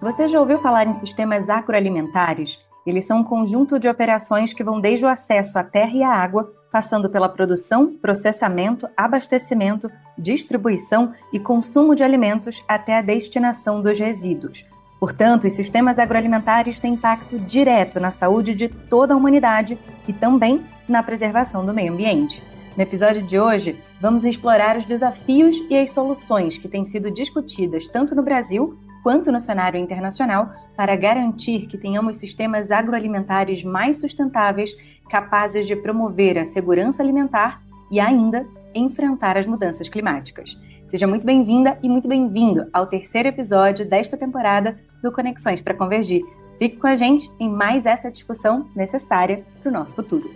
Você já ouviu falar em sistemas agroalimentares? Eles são um conjunto de operações que vão desde o acesso à terra e à água, passando pela produção, processamento, abastecimento, distribuição e consumo de alimentos até a destinação dos resíduos. Portanto, os sistemas agroalimentares têm impacto direto na saúde de toda a humanidade e também na preservação do meio ambiente. No episódio de hoje, vamos explorar os desafios e as soluções que têm sido discutidas tanto no Brasil quanto no cenário internacional para garantir que tenhamos sistemas agroalimentares mais sustentáveis, capazes de promover a segurança alimentar e ainda enfrentar as mudanças climáticas. Seja muito bem-vinda e muito bem-vindo ao terceiro episódio desta temporada do Conexões para Convergir. Fique com a gente em mais essa discussão necessária para o nosso futuro.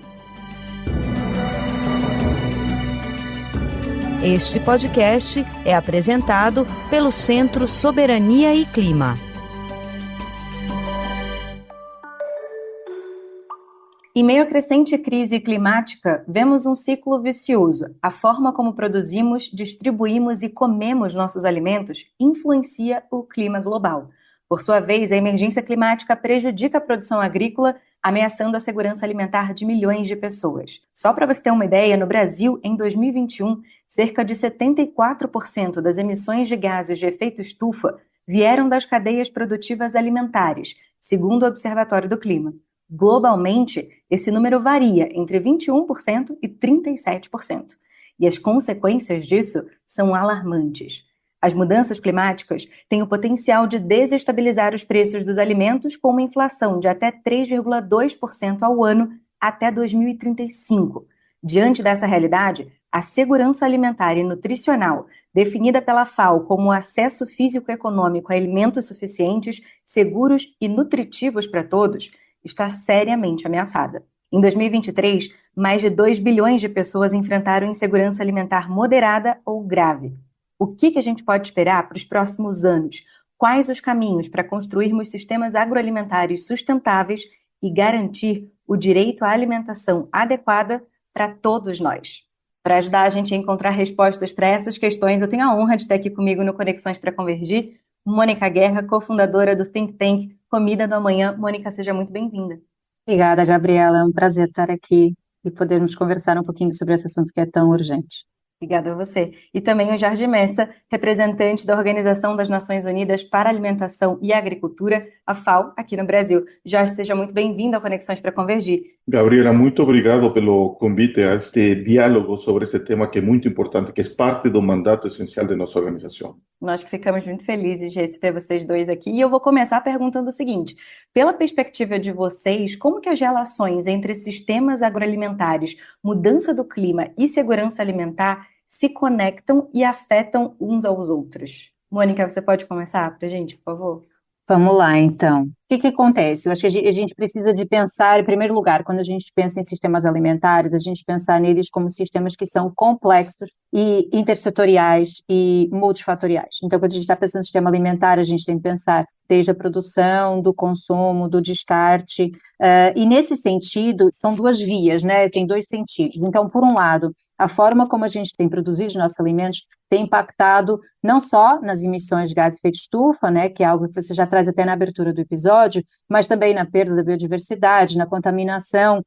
Este podcast é apresentado pelo Centro Soberania e Clima. Em meio à crescente crise climática, vemos um ciclo vicioso. A forma como produzimos, distribuímos e comemos nossos alimentos influencia o clima global. Por sua vez, a emergência climática prejudica a produção agrícola, ameaçando a segurança alimentar de milhões de pessoas. Só para você ter uma ideia, no Brasil, em 2021, cerca de 74% das emissões de gases de efeito estufa vieram das cadeias produtivas alimentares, segundo o Observatório do Clima. Globalmente, esse número varia entre 21% e 37%. E as consequências disso são alarmantes. As mudanças climáticas têm o potencial de desestabilizar os preços dos alimentos com uma inflação de até 3,2% ao ano até 2035. Diante dessa realidade, a segurança alimentar e nutricional, definida pela FAO como o acesso físico-econômico a alimentos suficientes, seguros e nutritivos para todos, está seriamente ameaçada. Em 2023, mais de 2 bilhões de pessoas enfrentaram insegurança alimentar moderada ou grave. O que a gente pode esperar para os próximos anos? Quais os caminhos para construirmos sistemas agroalimentares sustentáveis e garantir o direito à alimentação adequada para todos nós? Para ajudar a gente a encontrar respostas para essas questões, eu tenho a honra de ter aqui comigo no Conexões para Convergir, Mônica Guerra, cofundadora do Think Tank Comida do Amanhã. Mônica, seja muito bem-vinda. Obrigada, Gabriela. É um prazer estar aqui e podermos conversar um pouquinho sobre esse assunto que é tão urgente. Obrigada a você. E também o Jorge Messa, representante da Organização das Nações Unidas para a Alimentação e Agricultura, a FAO, aqui no Brasil. Jorge, seja muito bem-vindo ao Conexões para Convergir. Gabriela, muito obrigado pelo convite a este diálogo sobre este tema que é muito importante, que é parte do mandato essencial de nossa organização. Nós que ficamos muito felizes de receber vocês dois aqui. E eu vou começar perguntando o seguinte: pela perspectiva de vocês, como que as relações entre sistemas agroalimentares, mudança do clima e segurança alimentar se conectam e afetam uns aos outros? Mônica, você pode começar para a gente, por favor? Vamos lá, então. O que acontece? Eu acho que a gente precisa de pensar, em primeiro lugar, quando a gente pensa em sistemas alimentares, a gente pensar neles como sistemas que são complexos e intersetoriais e multifatoriais. Então, quando a gente está pensando em sistema alimentar, a gente tem que pensar desde a produção, do consumo, do descarte, e nesse sentido, são duas vias, né? Tem dois sentidos. Então, por um lado, a forma como a gente tem produzido os nossos alimentos tem impactado não só nas emissões de gás de efeito estufa, né, que é algo que você já traz até na abertura do episódio, mas também na perda da biodiversidade, na contaminação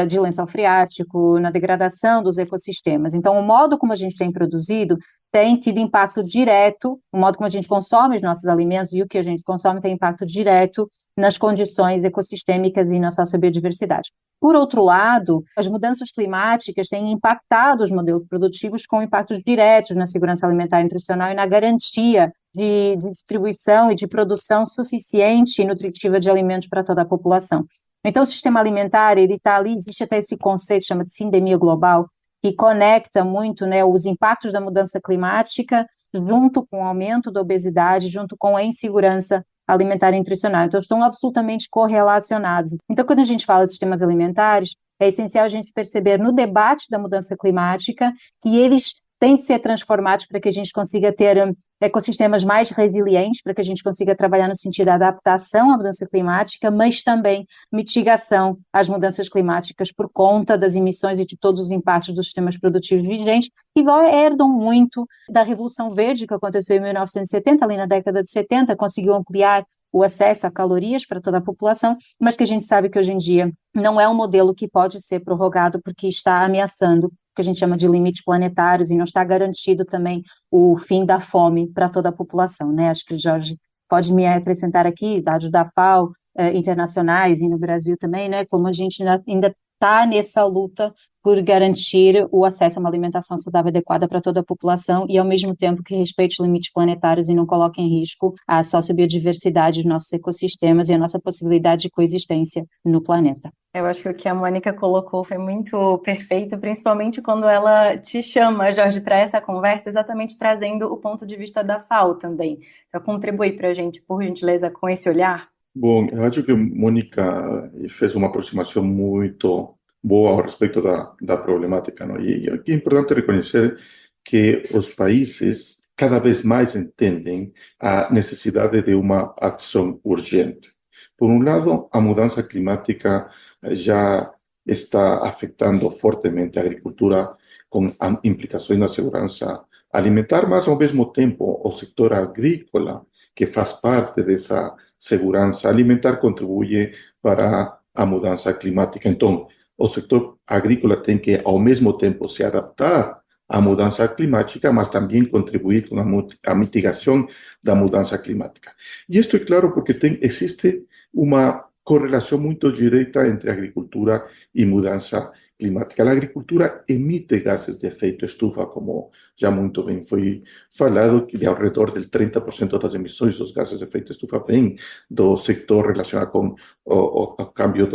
de lençol freático, na degradação dos ecossistemas. Então, o modo como a gente tem produzido tem tido impacto direto, o modo como a gente consome os nossos alimentos e o que a gente consome tem impacto direto nas condições ecossistêmicas e na sociobiodiversidade. Por outro lado, as mudanças climáticas têm impactado os modelos produtivos com impactos diretos na segurança alimentar e nutricional e na garantia de distribuição e de produção suficiente e nutritiva de alimentos para toda a população. Então, o sistema alimentar, ele está ali, existe até esse conceito, chama de sindemia global, que conecta muito, né, os impactos da mudança climática junto com o aumento da obesidade, junto com a insegurança alimentar e nutricional. Então, estão absolutamente correlacionados. Então, quando a gente fala de sistemas alimentares, é essencial a gente perceber no debate da mudança climática que eles têm de ser transformados para que a gente consiga ter ecossistemas mais resilientes, para que a gente consiga trabalhar no sentido da adaptação à mudança climática, mas também mitigação às mudanças climáticas por conta das emissões e de todos os impactos dos sistemas produtivos vigentes, que herdam muito da Revolução Verde, que aconteceu em 1970, ali na década de 70, conseguiu ampliar o acesso a calorias para toda a população, mas que a gente sabe que hoje em dia não é um modelo que pode ser prorrogado porque está ameaçando o que a gente chama de limites planetários e não está garantido também o fim da fome para toda a população, né? Acho que o Jorge pode me acrescentar aqui, dados da FAO, internacionais e no Brasil também, né? Como a gente ainda está nessa luta por garantir o acesso a uma alimentação saudável adequada para toda a população e, ao mesmo tempo, que respeite os limites planetários e não coloque em risco a sociobiodiversidade dos nossos ecossistemas e a nossa possibilidade de coexistência no planeta. Eu acho que o que a Mônica colocou foi muito perfeito, principalmente quando ela te chama, Jorge, para essa conversa, exatamente trazendo o ponto de vista da FAO também. Então, contribui para a gente, por gentileza, com esse olhar. Bom, eu acho que Mônica fez uma aproximação muito boa a respeito da problemática, não? E aqui é importante reconhecer que os países cada vez mais entendem a necessidade de uma ação urgente. Por um lado, a mudança climática já está afetando fortemente a agricultura com implicações na segurança alimentar, mas ao mesmo tempo o setor agrícola, que faz parte dessa segurança alimentar, contribui para a mudança climática. Então, o setor agrícola tem que, ao mesmo tempo, se adaptar à mudança climática, mas também contribuir com a mitigação da mudança climática. E isto é claro porque existe uma correlação muito direta entre agricultura e mudança climática. A agricultura emite gases de efeito estufa, como já muito bem foi falado, que de ao redor del 30% das emissões dos gases de efeito estufa vem do setor relacionado com o cambio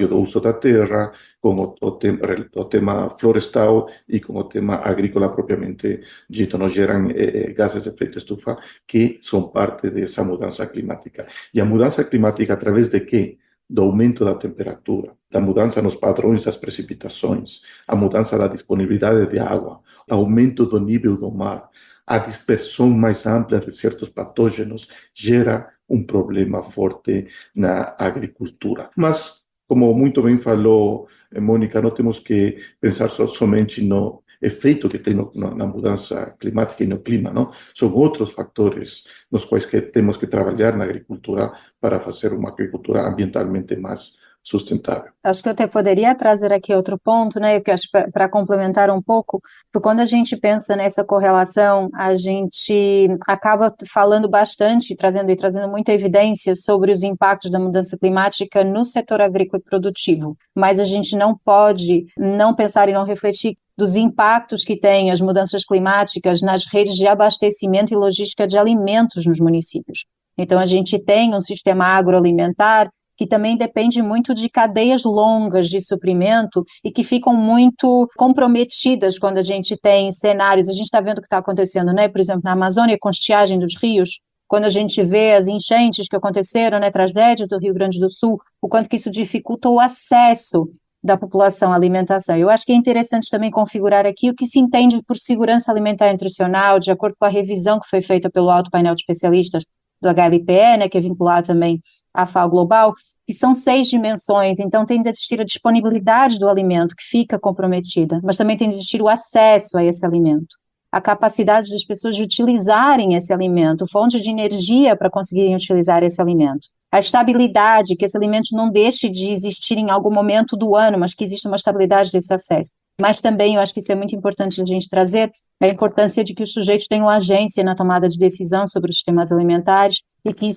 do uso da terra, com o tema florestal e com o tema agrícola propriamente dito, nos geram gases de efeito estufa que são parte dessa mudança climática. E a mudança climática através de quê? Do aumento da temperatura, da mudança nos padrões das precipitações, a mudança da disponibilidade de água, aumento do nível do mar, a dispersão mais ampla de certos patógenos gera um problema forte na agricultura. Mas, como muito bem falou Mônica, não temos que pensar somente no efeito que tem na mudança climática e no clima, não? São outros fatores nos quais temos que trabalhar na agricultura para fazer uma agricultura ambientalmente mais sustentável. Acho que eu até poderia trazer aqui outro ponto, né, que acho para complementar um pouco, porque quando a gente pensa nessa correlação, a gente acaba falando bastante, trazendo muita evidência sobre os impactos da mudança climática no setor agrícola e produtivo, mas a gente não pode não pensar e não refletir dos impactos que têm as mudanças climáticas nas redes de abastecimento e logística de alimentos nos municípios. Então, a gente tem um sistema agroalimentar que também depende muito de cadeias longas de suprimento e que ficam muito comprometidas quando a gente tem cenários. A gente está vendo o que está acontecendo, né? Por exemplo, na Amazônia, com a estiagem dos rios, quando a gente vê as enchentes que aconteceram, né, tragédia do Rio Grande do Sul, o quanto que isso dificulta o acesso da população à alimentação. Eu acho que é interessante também configurar aqui o que se entende por segurança alimentar e nutricional, de acordo com a revisão que foi feita pelo alto painel de especialistas do HLPE, né, que é vinculado também à FAO Global, que são 6 dimensões. Então tem de existir a disponibilidade do alimento, que fica comprometida, mas também tem de existir o acesso a esse alimento, a capacidade das pessoas de utilizarem esse alimento, fonte de energia para conseguirem utilizar esse alimento, a estabilidade, que esse alimento não deixe de existir em algum momento do ano, mas que exista uma estabilidade desse acesso. Mas também, eu acho que isso é muito importante a gente trazer, a importância de que os sujeitos tenham agência na tomada de decisão sobre os sistemas alimentares e que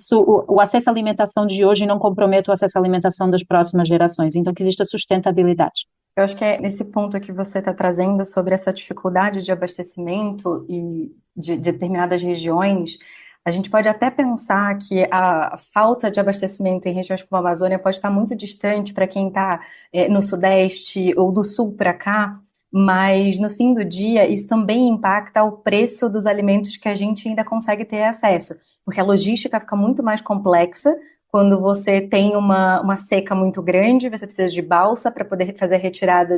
o acesso à alimentação de hoje não comprometa o acesso à alimentação das próximas gerações. Então, que exista sustentabilidade. Eu acho que é nesse ponto que você está trazendo sobre essa dificuldade de abastecimento e de determinadas regiões. A gente pode até pensar que a falta de abastecimento em regiões como a Amazônia pode estar muito distante para quem está no Sudeste ou do Sul para cá, mas no fim do dia isso também impacta o preço dos alimentos que a gente ainda consegue ter acesso, porque a logística fica muito mais complexa. Quando você tem uma seca muito grande, você precisa de balsa para poder fazer a retirada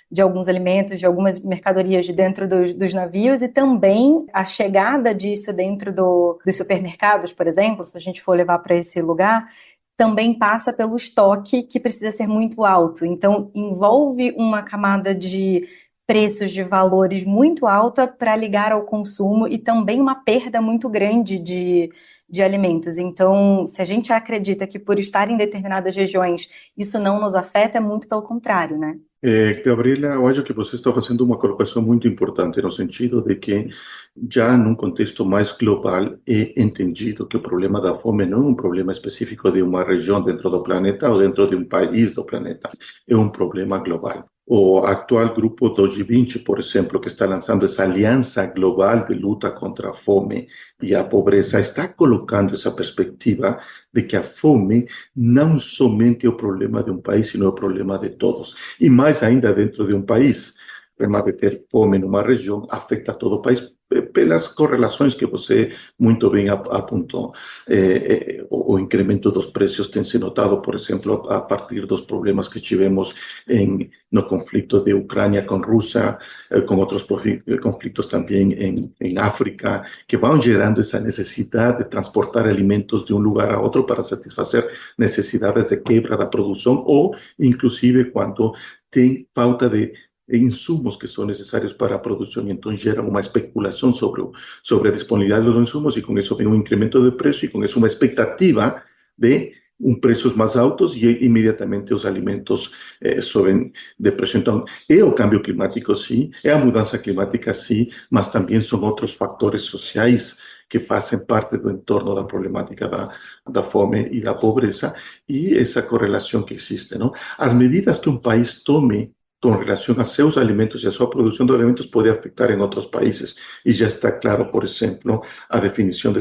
de alguns alimentos, de algumas mercadorias de dentro dos navios, e também a chegada disso dentro dos supermercados, por exemplo, se a gente for levar para esse lugar, também passa pelo estoque que precisa ser muito alto. Então, envolve uma camada de preços de valores muito alta para ligar ao consumo e também uma perda muito grande de alimentos. Então, se a gente acredita que por estar em determinadas regiões isso não nos afeta, é muito pelo contrário, né? Gabriela, eu acho que você está fazendo uma colocação muito importante no sentido de que já num contexto mais global é entendido que o problema da fome não é um problema específico de uma região dentro do planeta ou dentro de um país do planeta, é um problema global. O actual grupo do G20, por exemplo, que está lançando essa aliança global de luta contra a fome e a pobreza, está colocando essa perspectiva de que a fome não somente é o problema de um país, sino é o problema de todos. E mais ainda dentro de um país. O problema de ter fome numa região afeta todo o país pelas correlações que você muito bem apontou. O incremento dos preços tem se notado, por exemplo, a partir dos problemas que tivemos no conflito de Ucrânia com Rússia, com outros conflitos também em África, que vão gerando essa necessidade de transportar alimentos de um lugar a outro para satisfazer necessidades de quebra da produção ou, inclusive, quando tem falta de insumos que são necessários para a produção, então gera uma especulação sobre a disponibilidade dos insumos e com isso vem um incremento de preço e com isso uma expectativa de preços mais altos e imediatamente os alimentos sobem de preço. Então, é o câmbio climático, sim, é a mudança climática, sim, mas também são outros fatores sociais que fazem parte do entorno da problemática da fome e da pobreza e essa correlação que existe, não? As medidas que um país tome com relação a seus alimentos e a sua produção de alimentos pode afetar em outros países. E já está claro, por exemplo, a definição de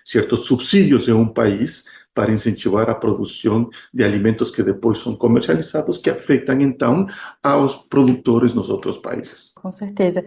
certos subsídios em um país para incentivar a produção de alimentos que depois são comercializados, que afetam, então, aos produtores nos outros países. Com certeza.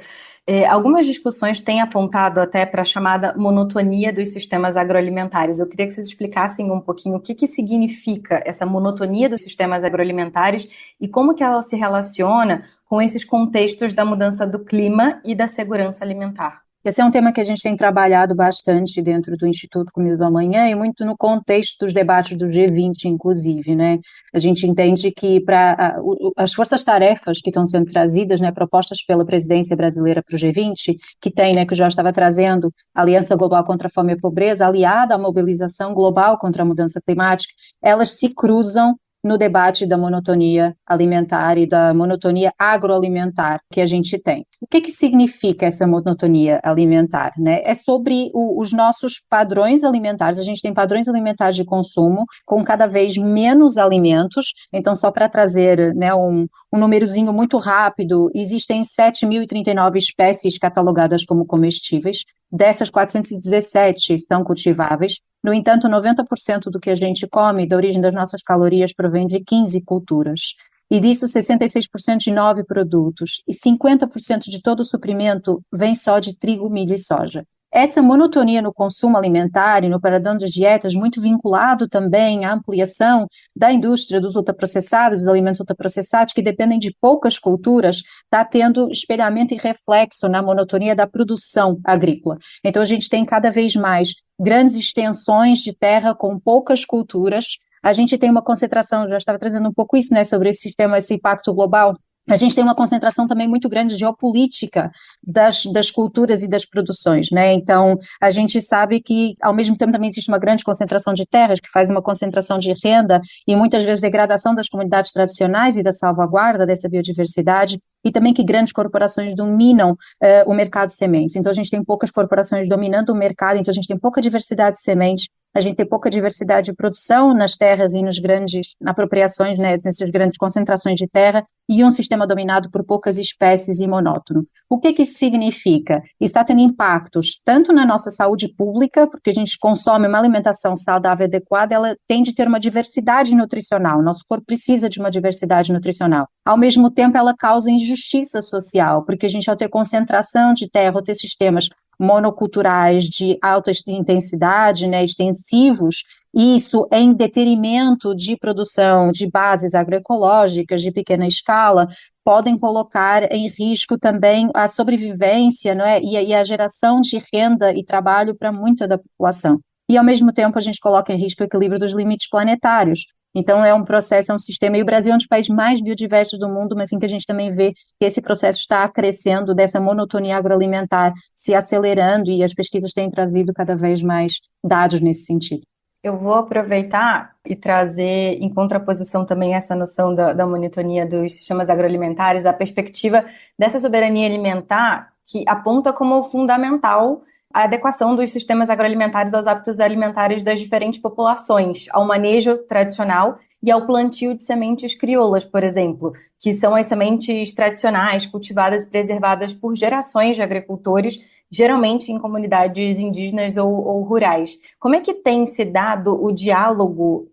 Algumas discussões têm apontado até para a chamada monotonia dos sistemas agroalimentares. Eu queria que vocês explicassem um pouquinho o que significa essa monotonia dos sistemas agroalimentares e como que ela se relaciona com esses contextos da mudança do clima e da segurança alimentar. Esse é um tema que a gente tem trabalhado bastante dentro do Instituto Comida do Amanhã e muito no contexto dos debates do G20, inclusive, né? A gente entende que para as forças-tarefas que estão sendo trazidas, né, propostas pela presidência brasileira para o G20, que tem, né, que o Jorge estava trazendo, a Aliança Global contra a Fome e a Pobreza, aliada à mobilização global contra a mudança climática, elas se cruzam no debate da monotonia alimentar e da monotonia agroalimentar que a gente tem. O que significa essa monotonia alimentar, né? É sobre os nossos padrões alimentares. A gente tem padrões alimentares de consumo com cada vez menos alimentos. Então, só para trazer, né, um númerozinho muito rápido, existem 7.039 espécies catalogadas como comestíveis. Dessas, 417 são cultiváveis. No entanto, 90% do que a gente come, da origem das nossas calorias, provém de 15 culturas. E disso, 66% de 9 produtos. E 50% de todo o suprimento vem só de trigo, milho e soja. Essa monotonia no consumo alimentar e no padrão das dietas, muito vinculado também à ampliação da indústria dos ultraprocessados, dos alimentos ultraprocessados, que dependem de poucas culturas, está tendo espelhamento e reflexo na monotonia da produção agrícola. Então, a gente tem cada vez mais grandes extensões de terra com poucas culturas. A gente tem uma concentração, já estava trazendo um pouco isso, né, sobre esse sistema, esse impacto global. A gente tem uma concentração também muito grande geopolítica das culturas e das produções, né? Então, a gente sabe que, ao mesmo tempo, também existe uma grande concentração de terras, que faz uma concentração de renda e, muitas vezes, degradação das comunidades tradicionais e da salvaguarda dessa biodiversidade, e também que grandes corporações dominam o mercado de sementes. Então, a gente tem poucas corporações dominando o mercado, então a gente tem pouca diversidade de sementes, a gente tem pouca diversidade de produção nas terras e nas grandes apropriações, né, nessas grandes concentrações de terra, e um sistema dominado por poucas espécies e monótono. O que isso significa? Está tendo impactos tanto na nossa saúde pública, porque a gente consome uma alimentação saudável e adequada, ela tem de ter uma diversidade nutricional, nosso corpo precisa de uma diversidade nutricional. Ao mesmo tempo, ela causa injustiça social, porque a gente, ao ter concentração de terra, ao ter sistemas monoculturais de alta intensidade, né, extensivos, isso em detrimento de produção de bases agroecológicas de pequena escala, podem colocar em risco também a sobrevivência, né, e a geração de renda e trabalho para muita da população. E, ao mesmo tempo, a gente coloca em risco o equilíbrio dos limites planetários, Então, é um processo, é um sistema, e o Brasil é um dos países mais biodiversos do mundo, mas em que a gente também vê que esse processo está crescendo, dessa monotonia agroalimentar se acelerando, e as pesquisas têm trazido cada vez mais dados nesse sentido. Eu vou aproveitar e trazer em contraposição também essa noção da monotonia dos sistemas agroalimentares, a perspectiva dessa soberania alimentar que aponta como fundamental a adequação dos sistemas agroalimentares aos hábitos alimentares das diferentes populações, ao manejo tradicional e ao plantio de sementes crioulas, por exemplo, que são as sementes tradicionais, cultivadas e preservadas por gerações de agricultores, geralmente em comunidades indígenas ou rurais. Como é que tem se dado o diálogo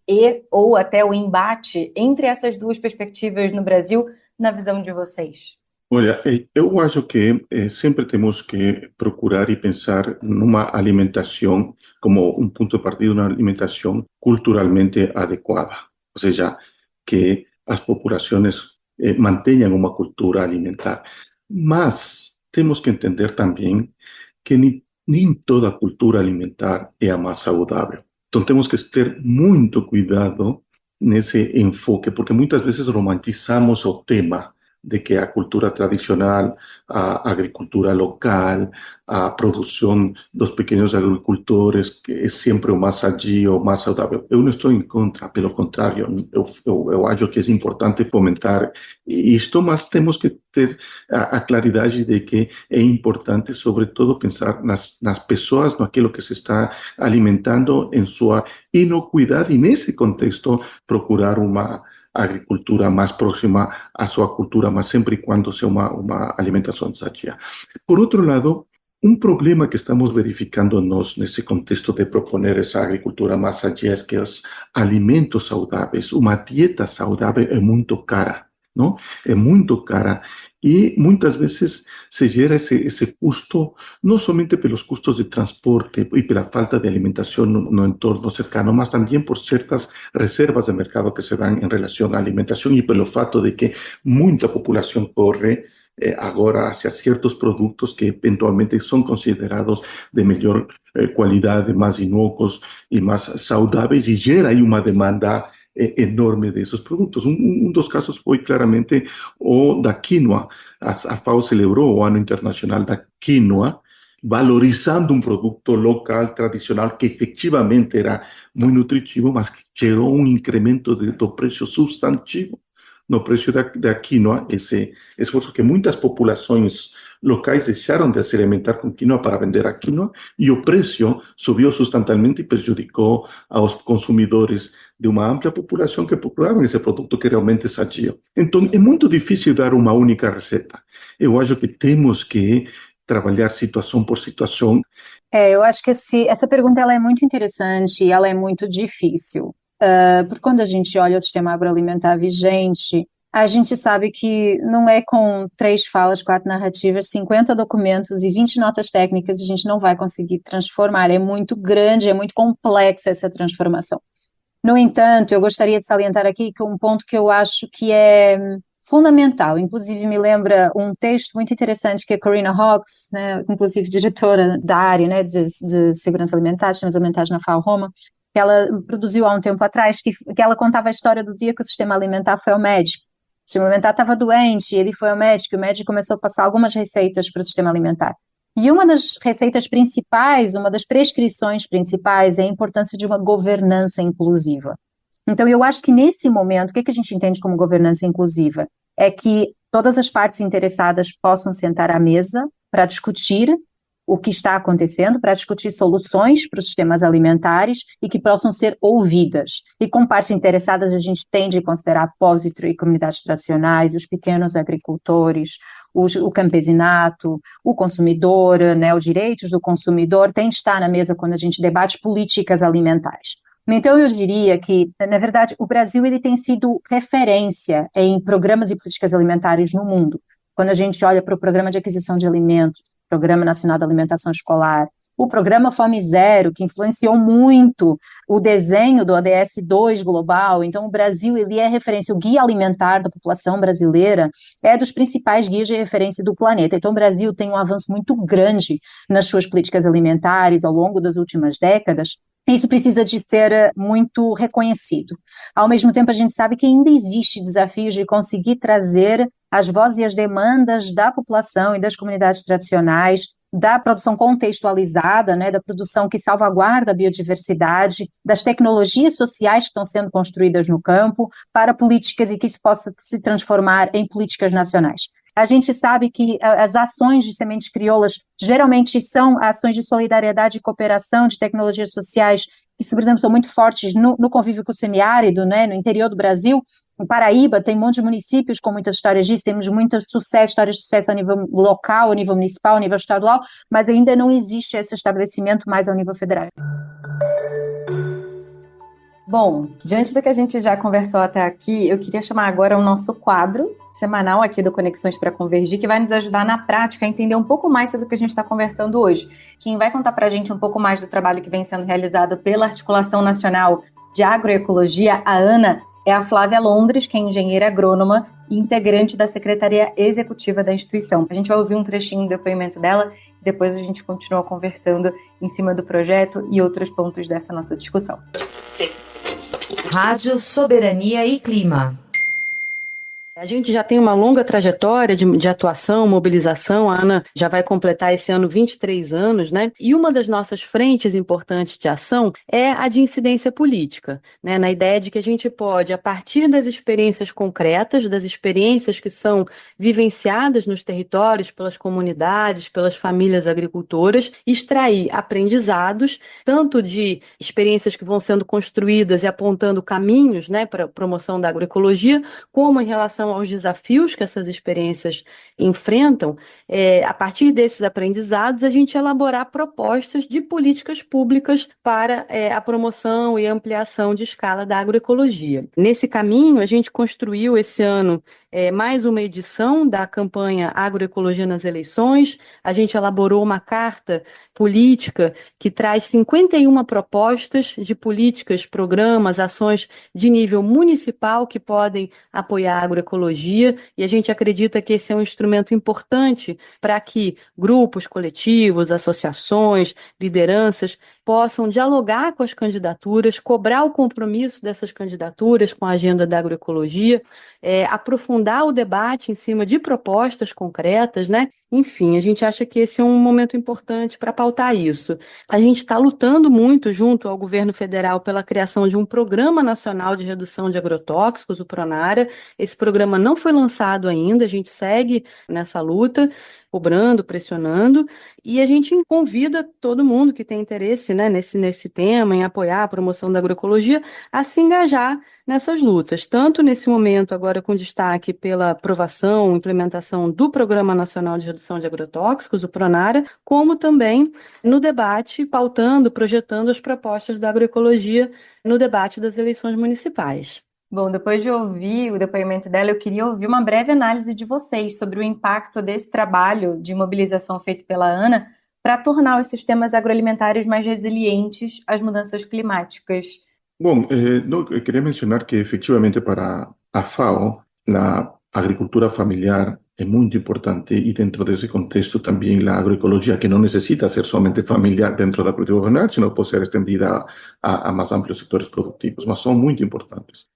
ou até o embate entre essas duas perspectivas no Brasil, na visão de vocês? Olha, eu acho que sempre temos que procurar e pensar numa alimentação como um ponto de partida, uma alimentação culturalmente adequada. Ou seja, que as populações mantenham uma cultura alimentar. Mas temos que entender também que nem toda cultura alimentar é a mais saudável. Então temos que ter muito cuidado nesse enfoque, porque muitas vezes romantizamos o tema de que a cultura tradicional, a agricultura local, a produção dos pequenos agricultores, que é sempre o mais sadio, o mais saudável. Eu não estou em contra, pelo contrário, eu acho que é importante fomentar isto, mas temos que ter a claridade de que é importante, sobretudo, pensar nas pessoas, naquilo que se está alimentando, em sua inocuidade, e nesse contexto procurar uma agricultura mais próxima à sua cultura, mas sempre e quando seja uma alimentação sadia. Por outro lado, um problema que estamos verificando nós nesse contexto de proponer essa agricultura mais sadia é que os alimentos saudáveis, uma dieta saudável é muito cara, não? É muito cara e muitas vezes se gera esse custo, não somente pelos custos de transporte e pela falta de alimentação no entorno cercano, mas também por certas reservas de mercado que se dão em relação à alimentação e pelo fato de que muita população corre agora hacia certos produtos que eventualmente são considerados de melhor qualidade, mais inócuos e mais saudáveis, e gera aí uma demanda enorme desses produtos. Dos casos foi claramente o da quinoa. A FAO celebrou o Ano Internacional da Quinoa, valorizando um produto local, tradicional, que efetivamente era muito nutritivo, mas que gerou um incremento do preço substantivo no preço da quinoa, esse esforço que muitas populações locais deixaram de se alimentar com quinoa para vender a quinoa, e o preço subiu substancialmente e prejudicou aos consumidores de uma ampla população que procuravam esse produto que realmente é sadio. Então, é muito difícil dar uma única receita. Eu acho que temos que trabalhar situação por situação. Eu acho que essa pergunta ela é muito interessante e ela é muito difícil. Porque quando a gente olha o sistema agroalimentar vigente, a gente sabe que não é com 3 falas, 4 narrativas, 50 documentos e 20 notas técnicas a gente não vai conseguir transformar. É muito grande, é muito complexa essa transformação. No entanto, eu gostaria de salientar aqui que um ponto que eu acho que é fundamental, inclusive me lembra um texto muito interessante que a Corinna Hawkes, né, inclusive diretora da área, né, de segurança alimentar, sistemas alimentares na FAO Roma, que ela produziu há um tempo atrás, que ela contava a história do dia que o sistema alimentar foi ao médico. O sistema alimentar estava doente, ele foi ao médico, e o médico começou a passar algumas receitas para o sistema alimentar. E uma das receitas principais, uma das prescrições principais é a importância de uma governança inclusiva. Então, eu acho que nesse momento, o que a gente entende como governança inclusiva? É que todas as partes interessadas possam sentar à mesa para discutir o que está acontecendo, para discutir soluções para os sistemas alimentares e que possam ser ouvidas. E com partes interessadas, a gente tende a considerar apósito e comunidades tradicionais, os pequenos agricultores, o campesinato, o consumidor, né, os direitos do consumidor, tem de estar na mesa quando a gente debate políticas alimentares. Então, eu diria que, na verdade, o Brasil ele tem sido referência em programas e políticas alimentares no mundo. Quando a gente olha para o Programa de Aquisição de Alimentos, Programa Nacional da Alimentação Escolar, o Programa Fome Zero, que influenciou muito o desenho do ODS 2 global. Então, o Brasil ele é referência, o Guia Alimentar da população brasileira é dos principais guias de referência do planeta. Então, o Brasil tem um avanço muito grande nas suas políticas alimentares ao longo das últimas décadas, Isso precisa de ser muito reconhecido. Ao mesmo tempo, a gente sabe que ainda existe desafios de conseguir trazer as vozes e as demandas da população e das comunidades tradicionais, da produção contextualizada, né, da produção que salvaguarda a biodiversidade, das tecnologias sociais que estão sendo construídas no campo, para políticas e que isso possa se transformar em políticas nacionais. A gente sabe que as ações de sementes crioulas geralmente são ações de solidariedade e cooperação de tecnologias sociais que, por exemplo, são muito fortes no convívio com o semiárido, né, no interior do Brasil. Em Paraíba tem um monte de municípios com muitas histórias disso, temos muito sucesso, histórias de sucesso a nível local, a nível municipal, a nível estadual, mas ainda não existe esse estabelecimento mais ao nível federal. Bom, diante do que a gente já conversou até aqui, eu queria chamar agora o nosso quadro semanal aqui do Conexões para Convergir, que vai nos ajudar na prática a entender um pouco mais sobre o que a gente está conversando hoje. Quem vai contar para a gente um pouco mais do trabalho que vem sendo realizado pela Articulação Nacional de Agroecologia, a ANA, é a Flávia Londres, que é engenheira agrônoma e integrante da Secretaria Executiva da instituição. A gente vai ouvir um trechinho do depoimento dela e depois a gente continua conversando em cima do projeto e outros pontos dessa nossa discussão. Rádio Soberania e Clima. A gente já tem uma longa trajetória de atuação, mobilização. A ANA já vai completar esse ano 23 anos, né? E uma das nossas frentes importantes de ação é a de incidência política, né? Na ideia de que a gente pode, a partir das experiências concretas, das experiências que são vivenciadas nos territórios, pelas comunidades, pelas famílias agricultoras, extrair aprendizados, tanto de experiências que vão sendo construídas e apontando caminhos, né, para a promoção da agroecologia, como em relação aos desafios que essas experiências enfrentam. A partir desses aprendizados, a gente elaborar propostas de políticas públicas para a promoção e ampliação de escala da agroecologia. Nesse caminho, a gente construiu esse ano mais uma edição da campanha Agroecologia nas Eleições. A gente elaborou uma carta política que traz 51 propostas de políticas, programas, ações de nível municipal que podem apoiar a agroecologia, e a gente acredita que esse é um instrumento importante para que grupos, coletivos, associações, lideranças possam dialogar com as candidaturas, cobrar o compromisso dessas candidaturas com a agenda da agroecologia, aprofundar o debate em cima de propostas concretas, né? Enfim, a gente acha que esse é um momento importante para pautar isso. A gente está lutando muito junto ao governo federal pela criação de um Programa Nacional de Redução de Agrotóxicos, o PRONARA. Esse programa não foi lançado ainda, a gente segue nessa luta, cobrando, pressionando, e a gente convida todo mundo que tem interesse, né, nesse tema, em apoiar a promoção da agroecologia, a se engajar nessas lutas, tanto nesse momento agora com destaque pela aprovação, implementação do Programa Nacional de Redução de Agrotóxicos, o PRONARA, como também no debate, pautando, projetando as propostas da agroecologia no debate das eleições municipais. Bom, depois de ouvir o depoimento dela, eu queria ouvir uma breve análise de vocês sobre o impacto desse trabalho de mobilização feito pela ANA para tornar os sistemas agroalimentares mais resilientes às mudanças climáticas. Bom, eu queria mencionar que efectivamente para a FAO, a agricultura familiar é muito importante e dentro desse contexto também a agroecologia, que não necessita ser somente familiar dentro da agricultura familiar, sino pode ser estendida a mais amplos setores produtivos, mas são muito importantes.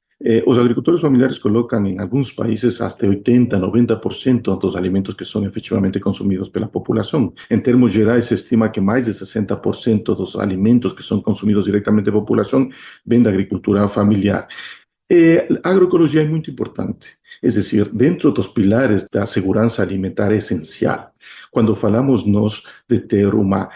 Os agricultores familiares colocam em alguns países até 80, 90% dos alimentos que são efetivamente consumidos pela população. Em termos gerais, se estima que mais de 60% dos alimentos que são consumidos diretamente pela população vêm da agricultura familiar. A agroecologia é muito importante, é decir, dentro dos pilares da segurança alimentar é essencial. Quando falamos nós de ter uma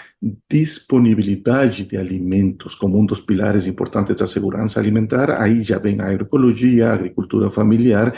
disponibilidade de alimentos como um dos pilares importantes da segurança alimentar, aí já vem a agroecologia, a agricultura familiar,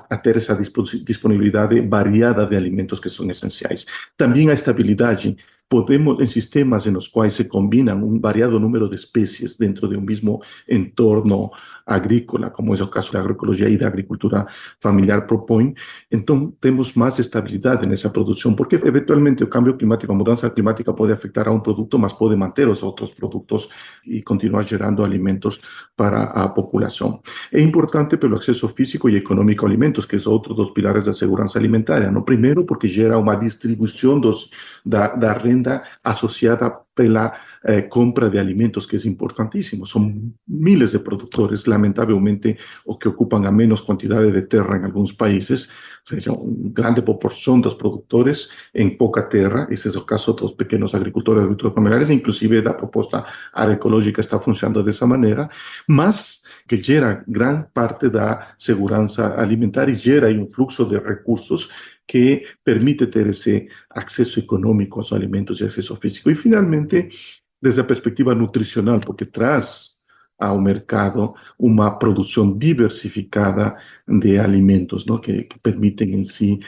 a ter essa disponibilidade variada de alimentos que são essenciais. Também a estabilidade. Podemos, em sistemas nos quais se combinam um variado número de espécies dentro de um mesmo entorno agrícola, como é o caso da agroecologia e da agricultura familiar propõe, então temos mais estabilidade nessa produção, porque eventualmente o cambio climático, a mudança climática pode afetar a um produto, mas pode manter os outros produtos e continuar gerando alimentos para a população. É importante pelo acesso físico e econômico a alimentos, que é outro dos pilares da segurança alimentar. No primeiro, porque gera uma distribuição da renda renda associada pela compra de alimentos, que é importantíssimo. São miles de produtores, lamentavelmente, os que ocupam a menos quantidade de terra em alguns países, ou seja, uma grande proporção dos produtores em pouca terra. Esse é o caso dos pequenos agricultores e agricultores familiares, inclusive da proposta agroecológica está funcionando dessa maneira, mas que gera grande parte da segurança alimentar e gera aí um fluxo de recursos que permite ter esse acesso econômico aos alimentos e acesso físico. E, finalmente, desde a perspectiva nutricional, porque traz ao mercado uma produção diversificada de alimentos, ¿no? que permitem em si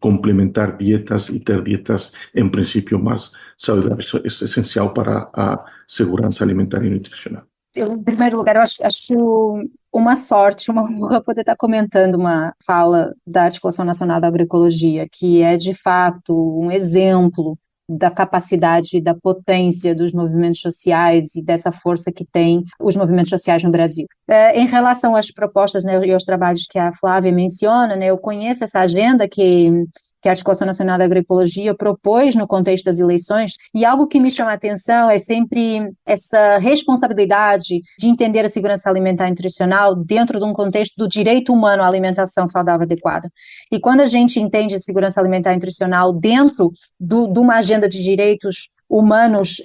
complementar dietas e ter dietas, em princípio, mais saudáveis. Isso é essencial para a segurança alimentar e nutricional. Eu, em primeiro lugar, eu acho uma sorte, uma honra poder estar comentando uma fala da Articulação Nacional da Agroecologia, que é, de fato, um exemplo da capacidade e da potência dos movimentos sociais e dessa força que tem os movimentos sociais no Brasil. Em relação às propostas, né, e aos trabalhos que a Flávia menciona, né, eu conheço essa agenda que a Articulação Nacional da Agroecologia propôs no contexto das eleições, e algo que me chama a atenção é sempre essa responsabilidade de entender a segurança alimentar e nutricional dentro de um contexto do direito humano à alimentação saudável e adequada. E quando a gente entende a segurança alimentar e nutricional dentro de uma agenda de direitos humanos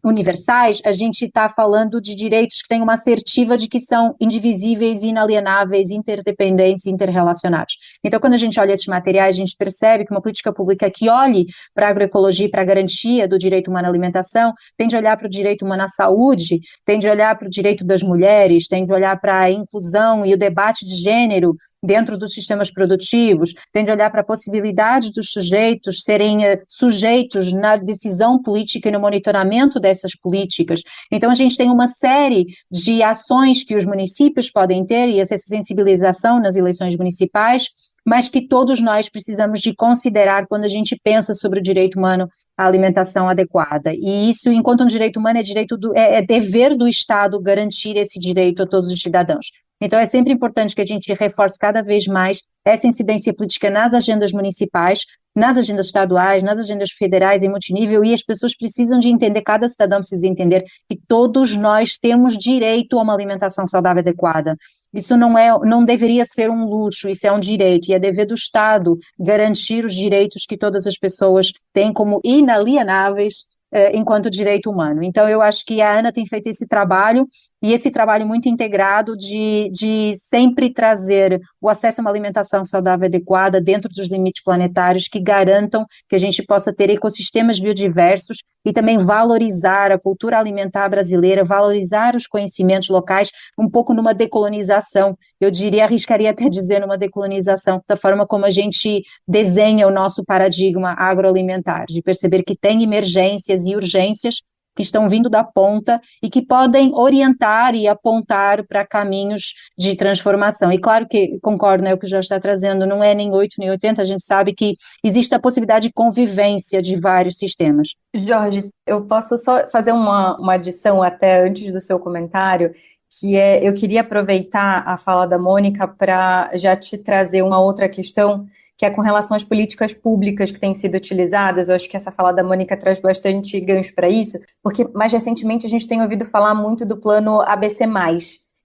universais, a gente está falando de direitos que têm uma assertiva de que são indivisíveis, inalienáveis, interdependentes, interrelacionados. Então, quando a gente olha esses materiais, a gente percebe que uma política pública que olhe para a agroecologia e para a garantia do direito humano à alimentação tem de olhar para o direito humano à saúde, tem de olhar para o direito das mulheres, tem de olhar para a inclusão e o debate de gênero dentro dos sistemas produtivos, tem de olhar para a possibilidade dos sujeitos serem sujeitos na decisão política e no monitoramento dessas políticas. Então, a gente tem uma série de ações que os municípios podem ter, e essa sensibilização nas eleições municipais, mas que todos nós precisamos de considerar quando a gente pensa sobre o direito humano à alimentação adequada. E isso, enquanto um direito humano, é dever do Estado garantir esse direito a todos os cidadãos. Então, é sempre importante que a gente reforce cada vez mais essa incidência política nas agendas municipais, nas agendas estaduais, nas agendas federais em multinível, e as pessoas precisam de entender, cada cidadão precisa entender que todos nós temos direito a uma alimentação saudável e adequada. Isso não deveria ser um luxo, isso é um direito, e é dever do Estado garantir os direitos que todas as pessoas têm como inalienáveis enquanto direito humano. Então, eu acho que a Ana tem feito esse trabalho, e esse trabalho muito integrado de sempre trazer o acesso a uma alimentação saudável e adequada dentro dos limites planetários que garantam que a gente possa ter ecossistemas biodiversos e também valorizar a cultura alimentar brasileira, valorizar os conhecimentos locais, um pouco numa decolonização, eu diria, arriscaria até dizer numa decolonização, da forma como a gente desenha o nosso paradigma agroalimentar, de perceber que tem emergências e urgências que estão vindo da ponta e que podem orientar e apontar para caminhos de transformação. E claro que, concordo, né, o que o Jorge está trazendo, não é nem 8 nem 80, a gente sabe que existe a possibilidade de convivência de vários sistemas. Jorge, eu posso só fazer uma adição até antes do seu comentário, que é, eu queria aproveitar a fala da Mônica para já te trazer uma outra questão, que é com relação às políticas públicas que têm sido utilizadas. Eu acho que essa fala da Mônica traz bastante gancho para isso, porque mais recentemente a gente tem ouvido falar muito do plano ABC+.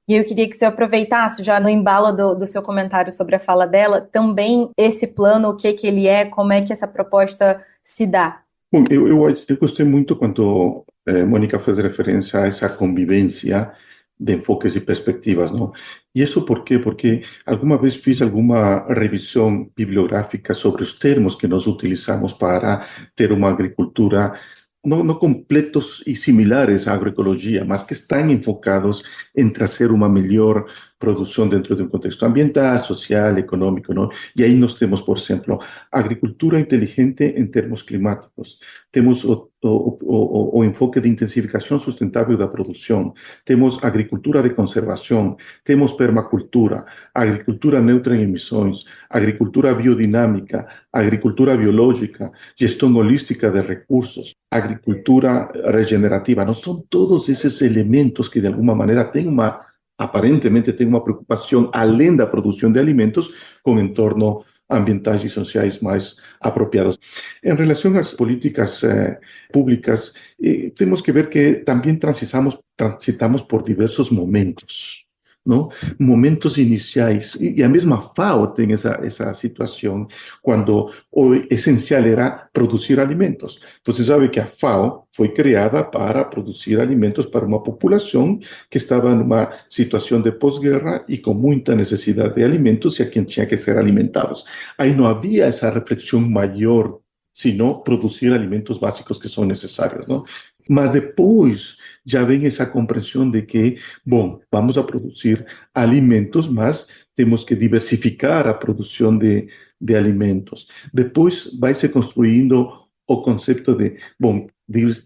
E eu queria que você aproveitasse, já no embalo do seu comentário sobre a fala dela, também esse plano, o que ele é, como é que essa proposta se dá. Bom, eu gostei muito quando Mônica fez referência a essa convivência de enfoques e perspectivas, não? E isso por quê? Porque alguma vez fiz alguma revisão bibliográfica sobre os termos que nós utilizamos para ter uma agricultura não completos e similares à agroecologia, mas que estão enfocados em trazer uma melhor produção dentro de um contexto ambiental, social, econômico, não? E aí nós temos, por exemplo, agricultura inteligente em termos climáticos, temos o enfoque de intensificação sustentável da produção, temos agricultura de conservação, temos permacultura, agricultura neutra em emissões, agricultura biodinâmica, agricultura biológica, gestão holística de recursos, agricultura regenerativa. Não são todos esses elementos que de alguma maneira aparentemente tem uma preocupação além da produção de alimentos com o entorno ambientais e sociais mais apropriadas. Em relação às políticas públicas, temos que ver que também transitamos por diversos momentos, ¿no? Momentos iniciais, e a mesma FAO tem essa situação, quando o essencial era produzir alimentos. Você sabe que a FAO foi criada para produzir alimentos para uma população que estava numa situação de pós-guerra e com muita necessidade de alimentos e a quem tinha que ser alimentados. Aí não havia essa reflexão maior, sino produzir alimentos básicos que são necessários, ¿no? Mas depois já vem essa compreensão de que, bom, vamos a produzir alimentos, mas temos que diversificar a produção de alimentos. Depois vai se construindo o conceito de, bom,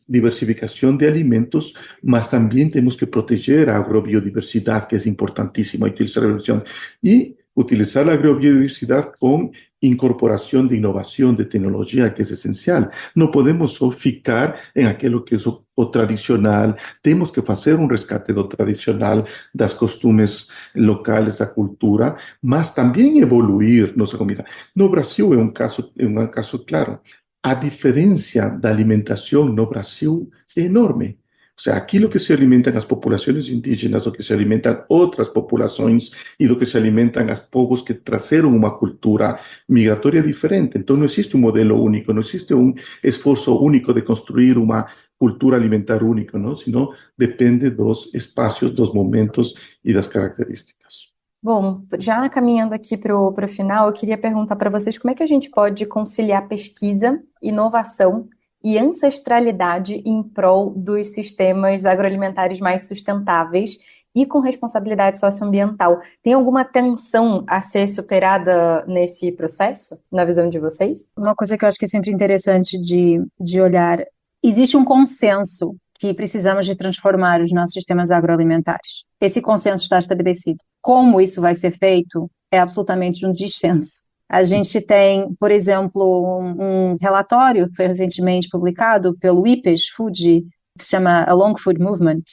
diversificação de alimentos, mas também temos que proteger a agrobiodiversidade, que é importantíssima, utilizar a agrobiodiversidade com incorporação de inovação, de tecnologia, que é essencial. Não podemos só ficar em aquilo que é o tradicional, temos que fazer um resgate do tradicional, das costumes locais, da cultura, mas também evoluir nossa comida. No Brasil é um caso claro. A diferença da alimentação no Brasil é enorme. O sea, aquilo que se alimentan as populações indígenas, do que se alimentan outras populações e do que se alimentan os povos que trazeram uma cultura migratória diferente. Então não existe um modelo único, não existe um esforço único de construir uma cultura alimentar única, não? Sino depende dos espaços, dos momentos e das características. Bom, já caminhando aqui para o final, eu queria perguntar para vocês como é que a gente pode conciliar pesquisa, inovação e ancestralidade em prol dos sistemas agroalimentares mais sustentáveis e com responsabilidade socioambiental. Tem alguma tensão a ser superada nesse processo, na visão de vocês? Uma coisa que eu acho que é sempre interessante de olhar, existe um consenso que precisamos de transformar os nossos sistemas agroalimentares. Esse consenso está estabelecido. Como isso vai ser feito é absolutamente um dissenso. A gente tem, por exemplo, um relatório que foi recentemente publicado pelo IPES Food, que se chama Along Food Movement,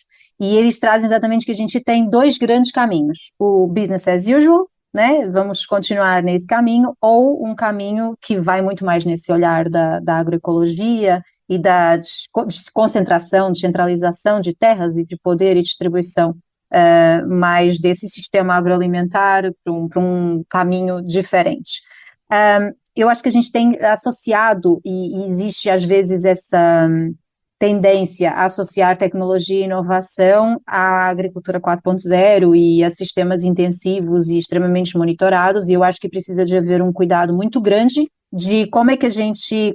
e eles trazem exatamente que a gente tem dois grandes caminhos, o business as usual, né, vamos continuar nesse caminho, ou um caminho que vai muito mais nesse olhar da agroecologia e da desconcentração, descentralização de terras e de poder e distribuição, mais desse sistema agroalimentar para um caminho diferente. Eu acho que a gente tem associado, e existe às vezes essa tendência a associar tecnologia e inovação à agricultura 4.0 e a sistemas intensivos e extremamente monitorados, e eu acho que precisa de haver um cuidado muito grande de como é que a gente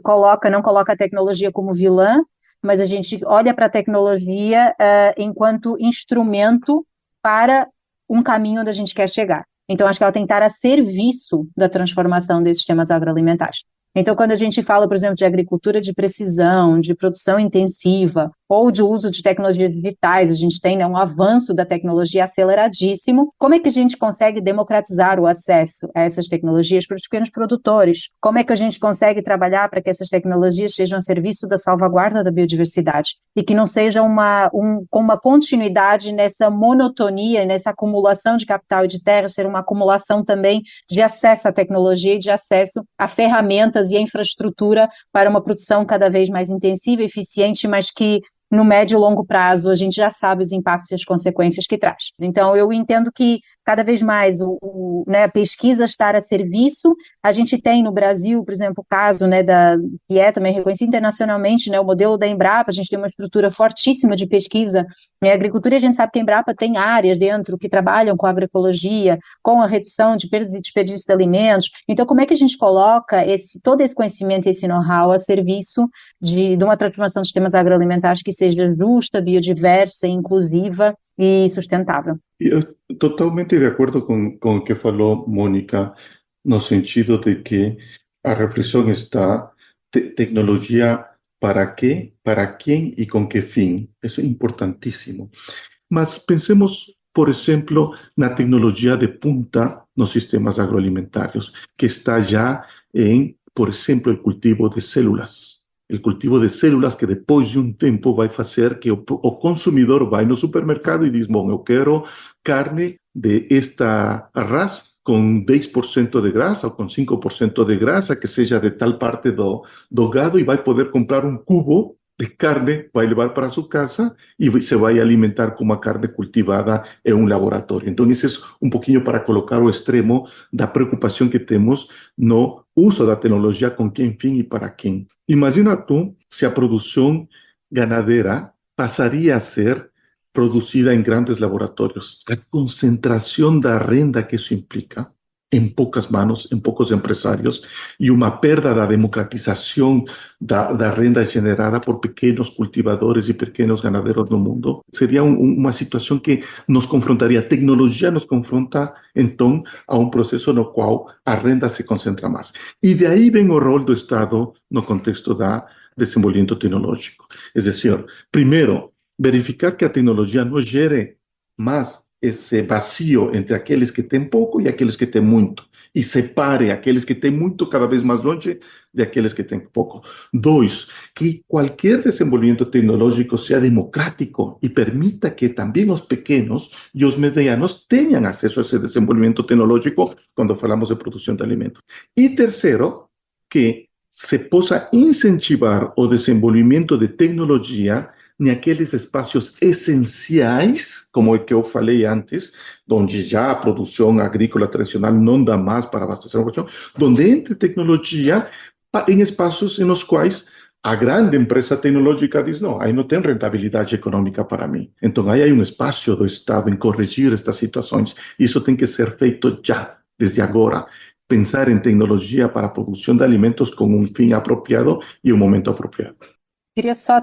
não coloca a tecnologia como vilã, mas a gente olha para a tecnologia enquanto instrumento para um caminho onde a gente quer chegar. Então, acho que ela tem que estar a serviço da transformação desses sistemas agroalimentares. Então, quando a gente fala, por exemplo, de agricultura de precisão, de produção intensiva, ou de uso de tecnologias digitais, a gente tem, né, um avanço da tecnologia aceleradíssimo. Como é que a gente consegue democratizar o acesso a essas tecnologias para os pequenos produtores? Como é que a gente consegue trabalhar para que essas tecnologias sejam a serviço da salvaguarda da biodiversidade e que não seja com uma continuidade nessa monotonia, nessa acumulação de capital e de terra, ser uma acumulação também de acesso à tecnologia e de acesso a ferramentas e a infraestrutura para uma produção cada vez mais intensiva, eficiente, mas que no médio e longo prazo a gente já sabe os impactos e as consequências que traz. Então eu entendo que cada vez mais a pesquisa estar a serviço. A gente tem no Brasil, por exemplo, o caso, né, que é também reconhecido internacionalmente, né, o modelo da Embrapa. A gente tem uma estrutura fortíssima de pesquisa em agricultura e a gente sabe que a Embrapa tem áreas dentro que trabalham com a agroecologia, com a redução de perdas e desperdício de alimentos. Então, como é que a gente coloca todo esse conhecimento e esse know-how a serviço de uma transformação de sistemas agroalimentares que seja justa, biodiversa, inclusiva e sustentável? Eu totalmente de acordo com o que falou Mônica, no sentido de que a reflexão está tecnologia para quê, para quem e com que fim. Isso é importantíssimo. Mas pensemos, por exemplo, na tecnologia de punta nos sistemas agroalimentários, que está já em, por exemplo, o cultivo de células. O cultivo de células que depois de um tempo vai fazer que o consumidor vai no supermercado e diz, bom, eu quero carne de esta raça com 10% de graça ou com 5% de graça, que seja de tal parte do gado, e vai poder comprar um cubo de carne, vai levar para sua casa e se vai alimentar com uma carne cultivada em um laboratório. Então, esse é um pouquinho para colocar o extremo da preocupação que temos no uso da tecnologia, com quem fim e para quem. Imagina tu se a produção ganadeira passaria a ser producida em grandes laboratórios. A concentração da renda que isso implica em poucas mãos, em poucos empresários, e uma perda da democratização da renda gerada por pequenos cultivadores e pequenos ganadeiros no mundo, seria uma situação que nos confrontaria. A tecnologia nos confronta, então, a um processo no qual a renda se concentra mais. E daí vem o rol do Estado no contexto da desenvolvimento tecnológico. É decir, primeiro, verificar que a tecnologia não gere mais esse vazio entre aqueles que têm pouco e aqueles que têm muito, e separe aqueles que têm muito cada vez mais longe de aqueles que têm pouco. Dois, que qualquer desenvolvimento tecnológico seja democrático e permita que também os pequenos e os medianos tenham acesso a esse desenvolvimento tecnológico quando falamos de produção de alimentos. E terceiro, que se possa incentivar o desenvolvimento de tecnologia naqueles espaços essenciais, como o que eu falei antes, onde já a produção agrícola tradicional não dá mais para abastecer a produção, onde entre tecnologia em espaços nos quais a grande empresa tecnológica diz, não, aí não tem rentabilidade econômica para mim. Então, aí um espaço do Estado em corrigir estas situações. Isso tem que ser feito já, desde agora. Pensar em tecnologia para a produção de alimentos com um fim apropriado e um momento apropriado. Queria só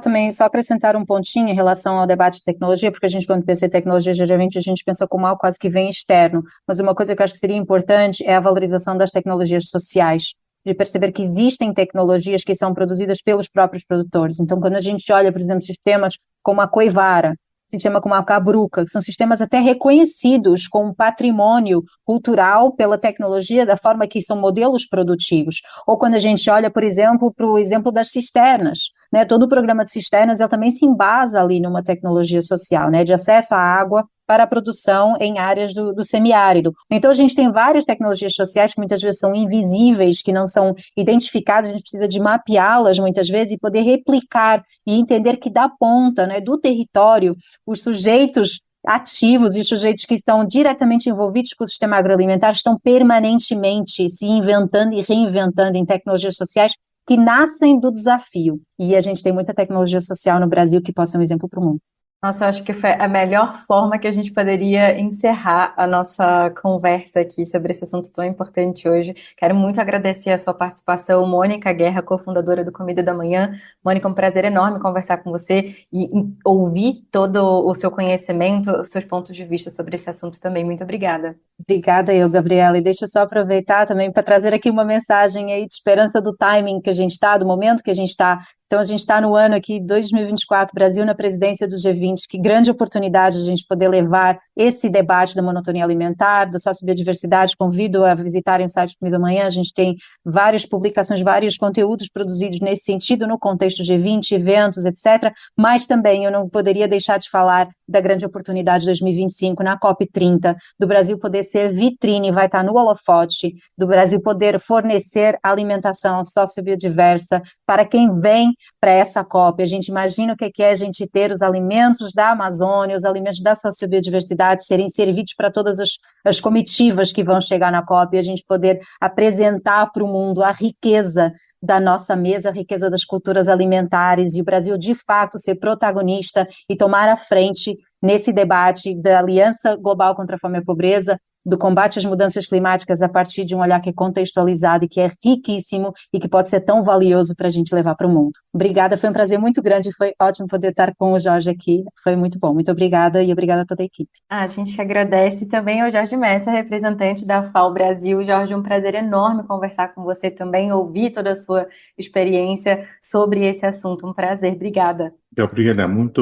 acrescentar um pontinho em relação ao debate de tecnologia, porque a gente, quando pensa em tecnologia, geralmente a gente pensa como algo quase que vem externo, mas uma coisa que eu acho que seria importante é a valorização das tecnologias sociais, de perceber que existem tecnologias que são produzidas pelos próprios produtores. Então, quando a gente olha, por exemplo, sistemas como a Coivara, sistema como a Cabruca, que são sistemas até reconhecidos como patrimônio cultural pela tecnologia, da forma que são modelos produtivos. Ou quando a gente olha, por exemplo, para o exemplo das cisternas, né? Todo o programa de cisternas ele também se embasa ali numa tecnologia social, né? De acesso à água para a produção em áreas do semiárido. Então, a gente tem várias tecnologias sociais que muitas vezes são invisíveis, que não são identificadas, a gente precisa de mapeá-las muitas vezes e poder replicar e entender que da ponta, né, do território, os sujeitos ativos e os sujeitos que estão diretamente envolvidos com o sistema agroalimentar estão permanentemente se inventando e reinventando em tecnologias sociais que nascem do desafio. E a gente tem muita tecnologia social no Brasil que possa ser um exemplo para o mundo. Nossa, eu acho que foi a melhor forma que a gente poderia encerrar a nossa conversa aqui sobre esse assunto tão importante hoje. Quero muito agradecer a sua participação, Mônica Guerra, cofundadora do Comida da Manhã. Mônica, um prazer enorme conversar com você e ouvir todo o seu conhecimento, os seus pontos de vista sobre esse assunto também. Muito obrigada. Obrigada eu, Gabriela, e deixa eu só aproveitar também para trazer aqui uma mensagem aí de esperança do timing que a gente está, do momento que a gente está. Então, a gente está no ano aqui, 2024, Brasil na presidência do G20, que grande oportunidade a gente poder levar esse debate da monotonia alimentar, da sociobiodiversidade. Convido a visitarem o site do Comida Amanhã, a gente tem várias publicações, vários conteúdos produzidos nesse sentido, no contexto G20, eventos, etc. Mas também eu não poderia deixar de falar da grande oportunidade de 2025, na COP30, do Brasil poder ser vitrine, vai estar no holofote, do Brasil poder fornecer alimentação sociobiodiversa para quem vem para essa COP. A gente imagina o que é a gente ter os alimentos da Amazônia, os alimentos da sociobiodiversidade serem servidos para todas as comitivas que vão chegar na COP e a gente poder apresentar para o mundo a riqueza da nossa mesa, a riqueza das culturas alimentares e o Brasil de fato ser protagonista e tomar a frente nesse debate da Aliança Global contra a Fome e a Pobreza, do combate às mudanças climáticas a partir de um olhar que é contextualizado e que é riquíssimo e que pode ser tão valioso para a gente levar para o mundo. Obrigada, foi um prazer muito grande, foi ótimo poder estar com o Jorge aqui, foi muito bom. Muito obrigada e obrigada a toda a equipe. A gente que agradece também ao Jorge Metz, representante da FAO Brasil. Jorge, um prazer enorme conversar com você também, ouvir toda a sua experiência sobre esse assunto. Um prazer, obrigada. Gabriela, muito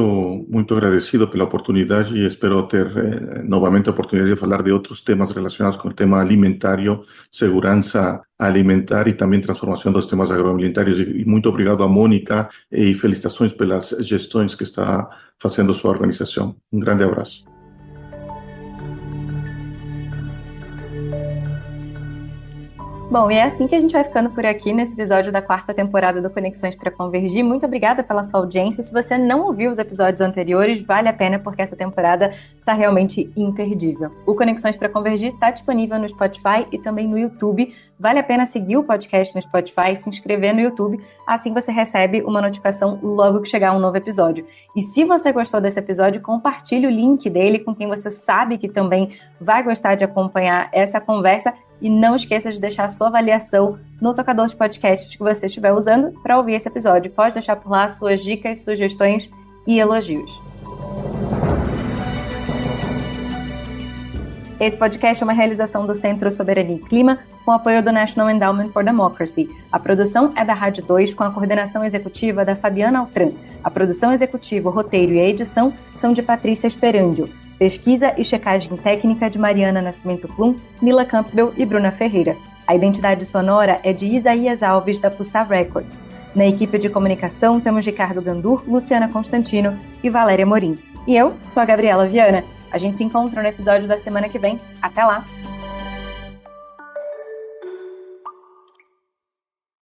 agradecido pela oportunidade e espero ter novamente a oportunidade de falar de outros temas relacionados com o tema alimentário, segurança alimentar e também transformação dos temas agroalimentários. E muito obrigado a Mônica e felicitações pelas gestões que está fazendo sua organização. Um grande abraço. Bom, e é assim que a gente vai ficando por aqui nesse episódio da 4ª temporada do Conexões para Convergir. Muito obrigada pela sua audiência. Se você não ouviu os episódios anteriores, vale a pena porque essa temporada está realmente imperdível. O Conexões para Convergir está disponível no Spotify e também no YouTube. Vale a pena seguir o podcast no Spotify, se inscrever no YouTube, assim você recebe uma notificação logo que chegar um novo episódio. E se você gostou desse episódio, compartilhe o link dele com quem você sabe que também vai gostar de acompanhar essa conversa. E não esqueça de deixar a sua avaliação no tocador de podcasts que você estiver usando para ouvir esse episódio. Pode deixar por lá suas dicas, sugestões e elogios. Esse podcast é uma realização do Centro Soberania e Clima, com apoio do National Endowment for Democracy. A produção é da Rádio 2, com a coordenação executiva da Fabiana Altran. A produção executiva, o roteiro e a edição são de Patrícia Esperandio. Pesquisa e checagem técnica de Mariana Nascimento Plum, Mila Campbell e Bruna Ferreira. A identidade sonora é de Isaías Alves, da Pulsar Records. Na equipe de comunicação temos Ricardo Gandur, Luciana Constantino e Valéria Morim. E eu sou a Gabriela Viana. A gente se encontra no episódio da semana que vem. Até lá!